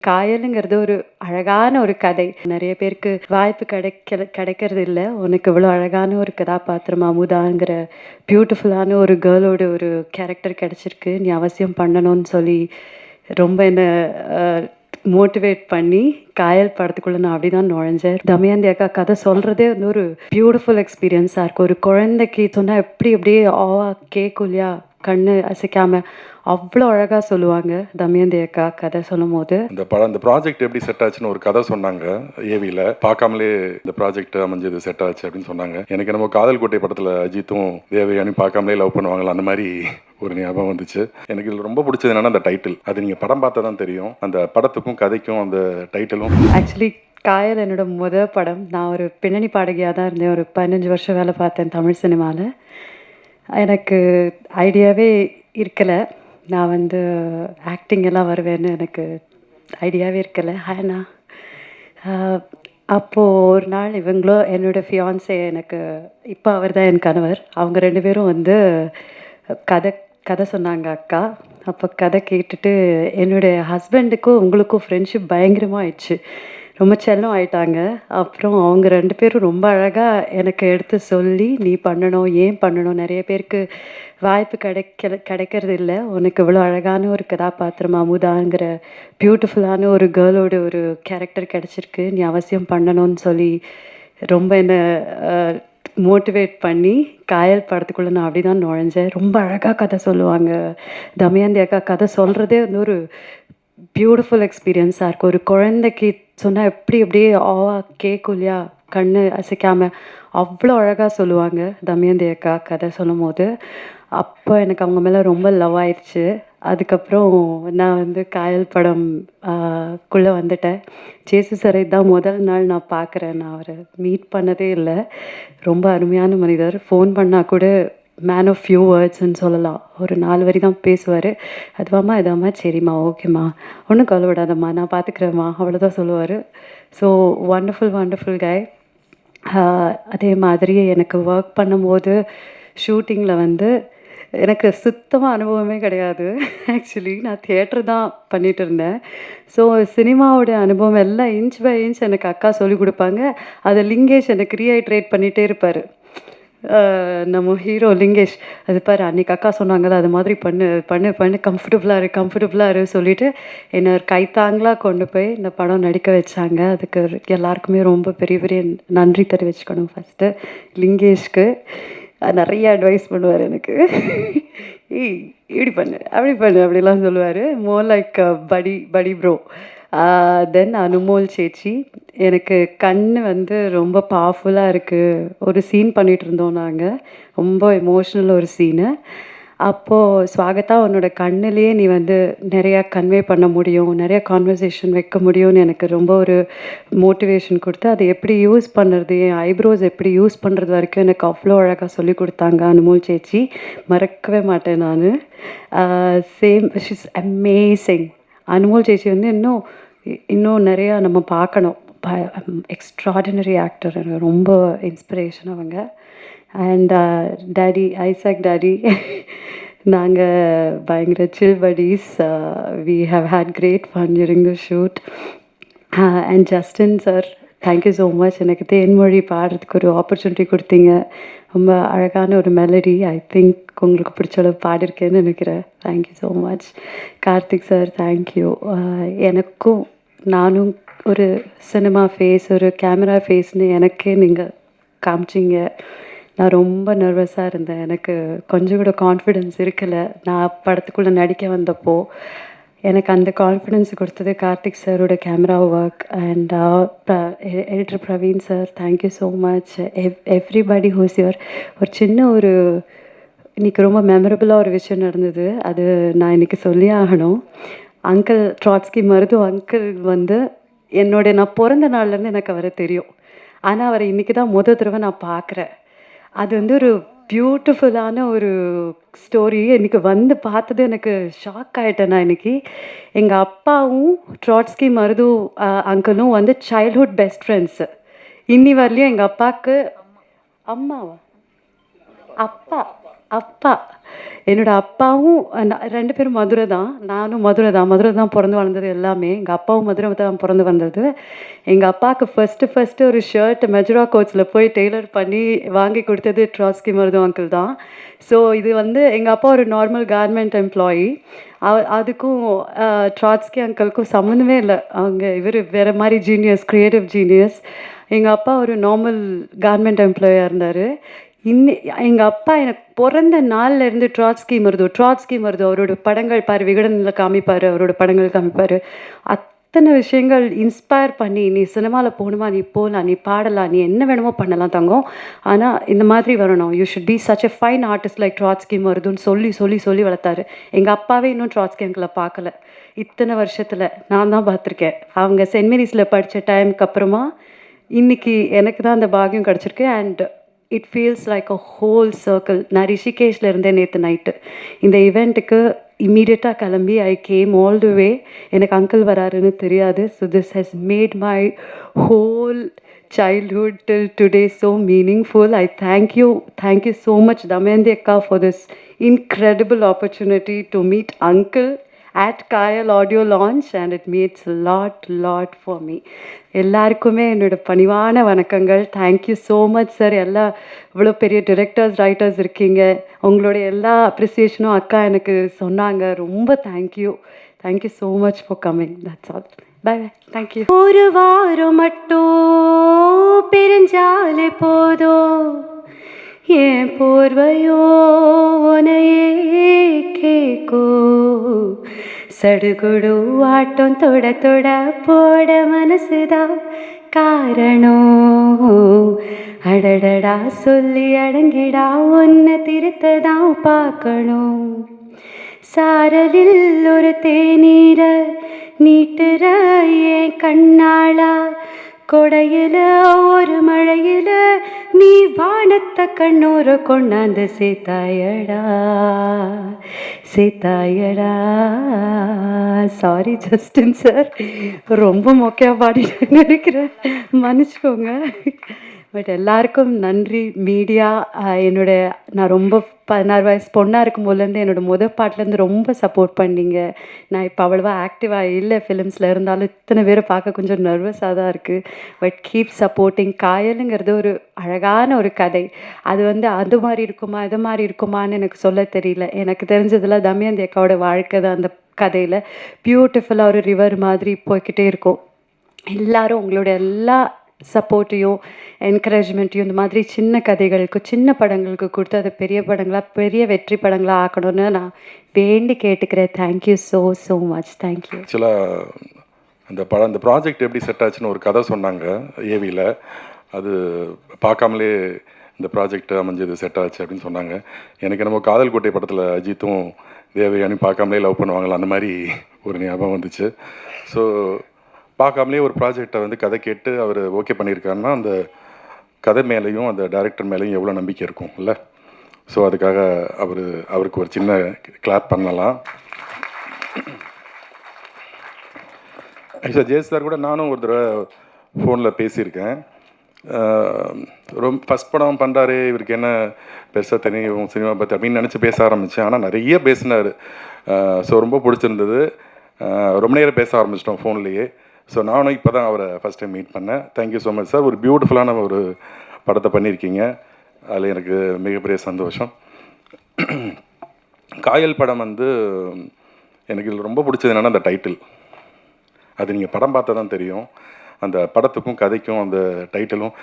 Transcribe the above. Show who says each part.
Speaker 1: காயலுங்கிறது ஒரு அழகான ஒரு கதை. நெறைய பேருக்கு வாய்ப்பு கிடைக்கிறது இல்ல. உனக்கு இவ்வளோ அழகான ஒரு கதாபாத்திரம் அமுதாங்கிற பியூட்டிஃபுல்லான ஒரு கேர்ளோட ஒரு கேரக்டர் கிடைச்சிருக்கு. நீ அவசியம் பண்ணணும்னு சொல்லி ரொம்ப என்ன அ மோட்டிவேட் பண்ணி, காயல் படத்துக்குள்ள நான் அப்படிதான் நுழைஞ்சேன். தமயந்தி அக்கா கதை சொல்றதே வந்து ஒரு பியூட்டிஃபுல் எக்ஸ்பீரியன்ஸா இருக்கும். ஒரு குழந்தைக்கு சொன்னா எப்படி அப்படியே கேட்கும் இல்லையா? கண்ணு அசைக்காம. அவ்வளோ அழகா சொல்லுவாங்க தமயந்தி அக்கா கதை சொல்லும்போது.
Speaker 2: இந்த ப்ராஜெக்ட் எப்படி செட் ஆச்சுன்னு ஒரு கதை சொன்னாங்க ஏவியில். பார்க்காமலே இந்த ப்ராஜெக்ட் அமைஞ்சது செட் ஆச்சு அப்படின்னு சொன்னாங்க. எனக்கு என்னமோ காதல் கோட்டை படத்தில் அஜித்தும் தேவயானியும் பார்க்காமலே லவ் பண்ணுவாங்களா அந்த மாதிரி ஒரு ஞாபகம் வந்துச்சு. எனக்கு இதில் ரொம்ப பிடிச்சது என்னன்னா அந்த டைட்டில். அது நீங்கள் படம் பார்த்தா தான் தெரியும். அந்த படத்துக்கும் கதைக்கும் அந்த டைட்டிலும்.
Speaker 1: ஆக்சுவலி காயல் என்னோட படம். நான் ஒரு பின்னணி பாடகியாக தான் இருந்தேன். ஒரு 15 வருஷம் வேலை பார்த்தேன் தமிழ் சினிமாவில். எனக்கு ஐடியாவே இருக்கலை. நான் வந்து ஆக்டிங் எல்லாம் வருவேன்னு எனக்கு ஐடியாவே இருக்கலை. ஆனா அப்போது ஒரு நாள் இவங்களோ என்னோடய ஃபியான்ஸே எனக்கு இப்போ அவர் தான் என் கணவர். அவங்க 2 பேரும் வந்து கதை கதை சொன்னாங்க அக்கா. அப்போ கதை கேட்டுட்டு என்னுடைய ஹஸ்பண்டுக்கும் உங்களுக்கும் ஃப்ரெண்ட்ஷிப் பயங்கரமாக ஆயிடுச்சு. ரொம்ப செல்லம் ஆயிட்டாங்க. அப்புறம் அவங்க 2 பேரும் ரொம்ப அழகாக எனக்கு எடுத்து சொல்லி நீ பண்ணணும், ஏன் பண்ணணும், நிறைய பேருக்கு வாய்ப்பு கிடைக்கிறது இல்லை. உனக்கு இவ்வளோ அழகான ஒரு கதாபாத்திரம் அமுதாங்கிற பியூட்டிஃபுல்லான ஒரு கேர்ளோட ஒரு கேரக்டர் கிடைச்சிருக்கு. நீ அவசியம் பண்ணணும்னு சொல்லி ரொம்ப என்ன மோட்டிவேட் பண்ணி காயல் படத்துக்குள்ளே நான் அப்படி தான் நுழைஞ்சேன். ரொம்ப அழகாக கதை சொல்லுவாங்க தமயந்தி அக்கா. கதை சொல்கிறதே வந்து ஒரு பியூட்டிஃபுல் எக்ஸ்பீரியன்ஸாக இருக்கும். ஒரு குழந்தைக்கு சொன்னால் எப்படி அப்படியே கேட்கும் இல்லையா? கண்ணு அசைக்காமல் அவ்வளோ அழகாக சொல்லுவாங்க தமயந்தி அக்கா கதை சொல்லும்போது. அப்போ எனக்கு அவங்க மேலே ரொம்ப லவ் ஆயிடுச்சு. அதுக்கப்புறம் நான் வந்து காயல் படம் குள்ளே வந்துட்டேன். ஜேசு சாரை தான் முதல் நாள் நான் பார்க்குறேன். நான் அவரை மீட் பண்ணதே இல்லை. ரொம்ப அருமையான மனிதர். ஃபோன் பண்ணால் கூட மேன் ஆஃப் ஃபியூ வேர்ட்ஸ்ன்னு சொல்லலாம். ஒரு 4 வரி தான் பேசுவார். அதுவாம்மா இதாம்மா, சரிம்மா, ஓகேம்மா, ஒன்றும் கவலைப்படாதம்மா, நான் பார்த்துக்கிறேம்மா, அவ்வளோதான் சொல்லுவார். ஸோ வண்டர்ஃபுல் வண்டர்ஃபுல் காய். அதே மாதிரி எனக்கு ஒர்க் பண்ணும்போது ஷூட்டிங்கில் வந்து எனக்கு சுத்தமாக அனுபவமே கிடையாது. ஆக்சுவலி நான் தியேட்டர் தான் பண்ணிகிட்டு இருந்தேன். ஸோ சினிமாவோடைய அனுபவம் எல்லாம் இன்ச் பை இன்ச் எனக்கு அக்கா சொல்லிக் கொடுப்பாங்க. அதை லிங்கேஷ் எனக்கு ரீஹைட்ரேட் பண்ணிகிட்டே இருப்பார். நம்ம ஹீரோ லிங்கேஷ், அது பாரு அன்றைக்கி அக்கா சொன்னாங்கல்ல, அது மாதிரி பண்ணு பண்ணு பண்ணு, கம்ஃபர்டபுளாக இரு சொல்லிவிட்டு என்னை ஒரு கைத்தாங்களாக கொண்டு போய் இந்த படம் நடிக்க வச்சாங்க. அதுக்கு எல்லாருக்குமே ரொம்ப பெரிய பெரிய நன்றி தெரிவிச்சுக்கணும். ஃபஸ்ட்டு லிங்கேஷ்க்கு நிறைய அட்வைஸ் பண்ணுவார் எனக்கு. ஏய் இப்படி பண்ணு, அப்படி பண்ணு, அப்படிலாம் சொல்லுவார். மோர் லைக் படி ப்ரோ. தென் அனுமோல் சேச்சி. எனக்கு கண் வந்து ரொம்ப பவர்ஃபுல்லாக இருக்குது. ஒரு சீன் பண்ணிகிட்டு இருந்தோம் நாங்கள். ரொம்ப எமோஷ்னல் ஒரு சீனு. அப்போது ஸ்வாகத்தா உன்னோட கண்ணுலேயே நீ வந்து நிறையா கன்வே பண்ண முடியும், நிறையா கான்வர்சேஷன் வைக்க முடியும்னு எனக்கு ரொம்ப ஒரு மோட்டிவேஷன் கொடுத்து, அதை எப்படி யூஸ் பண்ணுறது, என் ஐப்ரோஸ் எப்படி யூஸ் பண்ணுறது வரைக்கும் எனக்கு அவ்வளோ அழகாக சொல்லி கொடுத்தாங்க அனுமோல் சேச்சி. மறக்கவே மாட்டேன் நான். Same she's amazing. அனுமோல் சேச்சி வந்து இன்னும் நிறையா நம்ம பார்க்கணும். Extraordinary actor. எனக்கு ரொம்ப இன்ஸ்பிரேஷன் அவங்க. அண்ட் டாடி, ஐசாக் டாடி, நாங்கள் பயங்கர chill buddies. We have had great fun during the shoot. And Justin sir, thank you so much. எனக்கு தேன்மொழி பாடுறதுக்கு ஒரு ஆப்பர்ச்சுனிட்டி கொடுத்தீங்க. ரொம்ப அழகான ஒரு மெலடி. ஐ திங்க் உங்களுக்கு பிடிச்ச அளவு பாடியிருக்கேன்னு நினைக்கிறேன். Thank you so much. Karthik sir, thank you. எனக்கும் நானும் ஒரு சினிமா ஃபேஸ், ஒரு கேமரா ஃபேஸ்னு எனக்கே நீங்கள் காமிச்சிங்க. நான் ரொம்ப நர்வஸாக இருந்தேன். எனக்கு கொஞ்சம் கூட கான்ஃபிடென்ஸ் இருக்கலை. நான் படத்துக்குள்ளே நடிக்க வந்தப்போ எனக்கு அந்த கான்ஃபிடென்ஸ் கொடுத்தது கார்த்திக் சாரோட camera work. And editor Praveen sir, thank you so much. Everybody whose your. ஒரு சின்ன ஒரு இன்றைக்கி ரொம்ப மெமரபுளாக ஒரு விஷயம் நடந்தது. அது நான் இன்றைக்கி சொல்லியே ஆகணும். அங்கிள் ட்ராட்ஸ்கி மருது அங்கிள் வந்து நான் பிறந்த நாள்லேருந்து எனக்கு அவரை தெரியும். ஆனால் அவரை இன்றைக்கி தான் தடவை நான் பார்க்குறேன். அது வந்து ஒரு பியூட்டிஃபுல்லான ஒரு ஸ்டோரி. இன்றைக்கி வந்து பார்த்தது எனக்கு ஷாக் ஆகிட்டேன். நான் இன்றைக்கி எங்கள் அப்பாவும் ட்ராட்ஸ்கி மருது அங்கிளும் வந்து சைல்ட்ஹுட் பெஸ்ட் ஃப்ரெண்ட்ஸு. இன்னி வரலையும் எங்கள் அப்பாவுக்கு அம்மாவா அப்பா அப்பா என்னோட அப்பாவும் ரெண்டு பேரும் மதுரை தான். நானும் மதுரை தான் பிறந்து வளர்ந்தது எல்லாமே. எங்கள் அப்பாவும் மதுரை தான் பிறந்து வந்தது. எங்கள் அப்பாவுக்கு ஃபஸ்ட்டு ஒரு ஷர்ட் மெஜரா கோட்ஸில் போய் டெய்லர் பண்ணி வாங்கி கொடுத்தது ட்ராட்ஸ்கி மருது அங்கிள் தான். ஸோ இது வந்து எங்கள் அப்பா ஒரு நார்மல் கார்மெண்ட் எம்ப்ளாயி. அதுக்கும் ட்ராட்ஸ்கி அங்கிளுக்கும் சம்மந்தமே இல்லை. இவர் வேறு மாதிரி ஜீனியஸ், க்ரியேட்டிவ் ஜீனியஸ். எங்கள் அப்பா ஒரு நார்மல் கார்மெண்ட் எம்ப்ளாயாக இருந்தார். எங்கள் அப்பா எனக்கு பிறந்த நாள்லேருந்து ட்ராட்ஸ்கி மருது அவரோட படங்கள் பாரு, விகடனில் காமிப்பார், அவரோட படங்கள் காமிப்பார். அத்தனை விஷயங்கள் இன்ஸ்பயர் பண்ணி, நீ சினிமாவில் போகணுமா, நீ போகலாம், நீ பாடலாம், நீ என்ன வேணுமோ பண்ணலாம் தங்கம், ஆனால் இந்த மாதிரி வரணும், you should be such a fine artist like Trotsky மருதுன்னு சொல்லி வளர்த்தாரு. எங்கள் அப்பாவே இன்னும் ட்ராட்ஸ்கி அங்கிளை பார்க்கல. இத்தனை வருஷத்தில் நான் தான் பார்த்துருக்கேன். அவங்க சென்ட் மேரிஸில் படித்த டைமுக்கு அப்புறமா இன்றைக்கி எனக்கு தான் அந்த பாக்கியம் கிடச்சிருக்கு. And it feels like a whole circle. நான் ரிஷிகேஷில் இருந்தேன் நேற்று நைட்டு. இந்த இவெண்ட்டுக்கு இம்மீடியட்டாக கிளம்பி ஐ கேம் ஆல் தி வே. எனக்கு அங்கிள் வராருன்னு தெரியாது. So this has made my whole childhood till today so meaningful. I thank you so much Damayanti akka for this incredible opportunity to meet uncle at Kayal audio launch, and it means a lot for me. எல்லாருக்குமே என்னோட பணிவான வணக்கங்கள். Thank you so much sir. இவ்வளோ பெரிய directors, writers இருக்கீங்க. உங்களோட எல்லா அப்ரிசியேஷனும் அக்கா எனக்கு சொன்னாங்க. ரொம்ப thank you so much for coming. That's all. Bye bye. Thank you. ஒரு வாரம் மட்டும் பிரிஞ்சாலே போதோ, என் போர்வையோ உனையே கேக்கோ, சடுகுடு ஆட்டம் தொட போட மனசுதான் காரணம். அடடடா சொல்லி அடங்கிடா, உன்னை திருத்ததான் பார்க்கணும். சாரலில் ஒரு தேநீர நீட்டுற என் கண்ணாளா, கொடையில ஒரு மழையில நீ வானத்தை கண்ணூர கொண்டாந்து சேர்த்தாயடா. சாரி ஜஸ்டின் சார், ரொம்ப மொக்கையா பாடிட்டு நினைக்கிறேன், மன்னிச்சுக்கோங்க. பட் எல்லாருக்கும் நன்றி. மீடியா நான் ரொம்ப 16 வயசு பொண்ணாக இருக்கும் போதுலேருந்து என்னோடய பாட்டிலேருந்து ரொம்ப சப்போர்ட் பண்ணிங்க. நான் இப்போ அவ்வளோவா ஆக்டிவாக இல்லை ஃபிலிம்ஸில், இருந்தாலும் இத்தனை பேரை பார்க்க கொஞ்சம் நர்வஸாக தான் இருக்குது. But keep supporting. காயலுங்கிறது ஒரு அழகான ஒரு கதை. அது அது மாதிரி இருக்குமா, இது மாதிரி இருக்குமான்னு எனக்கு சொல்ல தெரியல. எனக்கு தெரிஞ்சதில் தமயந்தி அக்காவோட வாழ்க்கை தான் அந்த கதையில். பியூட்டிஃபுல்லாக ஒரு ரிவர் மாதிரி போய்கிட்டே இருக்கும். எல்லோரும் உங்களோட எல்லா சப்போர்ட்டையும் என்கரேஜ்மெண்ட்டையும் இந்த மாதிரி சின்ன கதைகளுக்கு, சின்ன படங்களுக்கு கொடுத்து அதை பெரிய படங்களாக, பெரிய வெற்றி படங்களாக ஆக்கணும்னு நான் வேண்டி கேட்டுக்கிறேன். Thank you so much. தேங்க்யூ.
Speaker 2: ஆக்சுவலாக அந்த ப்ராஜெக்ட் எப்படி செட் ஆச்சுன்னு ஒரு கதை சொன்னாங்க ஏவியில். அது பார்க்காமலே இந்த ப்ராஜெக்ட் அமைஞ்சது செட் ஆச்சு அப்படின்னு சொன்னாங்க. எனக்கு நம்ம காதல் கோட்டை படத்தில் அஜித்தும் தேவயானி பார்க்காமலே லவ் பண்ணுவாங்களா, அந்த மாதிரி ஒரு ஞாபகம் வந்துச்சு. ஸோ பார்க்காமலே ஒரு ப்ராஜெக்டை கதை கேட்டு அவர் ஓகே பண்ணியிருக்காருன்னா அந்த கதை மேலேயும் அந்த டைரக்டர் மேலேயும் எவ்வளோ நம்பிக்கை இருக்கும் இல்லை? ஸோ அதுக்காக அவருக்கு ஒரு சின்ன கிளாப் பண்ணலாம். ஆக்சுவலாக ஜெயஸ் சார் கூட நானும் ஒரு தடவை ஃபோனில் பேசியிருக்கேன். ரொம்ப ஃபஸ்ட் படம் பண்ணுறாரு, இவருக்கு என்ன பெருசாக தெரியும் சினிமா பற்றி அப்படின்னு நினச்சி பேச ஆரம்பித்தேன். ஆனால் நிறைய பேசினார். ஸோ ரொம்ப பிடிச்சிருந்தது. ரொம்ப நேரம் பேச ஆரம்பிச்சிட்டோம் ஃபோன்லேயே. ஸோ நானும் இப்போ தான் அவரை ஃபஸ்ட் டைம் மீட் பண்ணேன். Thank you so much sir. ஒரு பியூட்டிஃபுல்லான ஒரு படத்தை பண்ணியிருக்கீங்க. அதில் எனக்கு மிகப்பெரிய சந்தோஷம். காயல் படம் எனக்கு இதில் ரொம்ப பிடிச்சது என்னென்னா அந்த டைட்டில். அது நீங்கள் படம் பார்த்தா தான் தெரியும். அந்த படத்துக்கும் கதைக்கும் அந்த டைட்டிலும்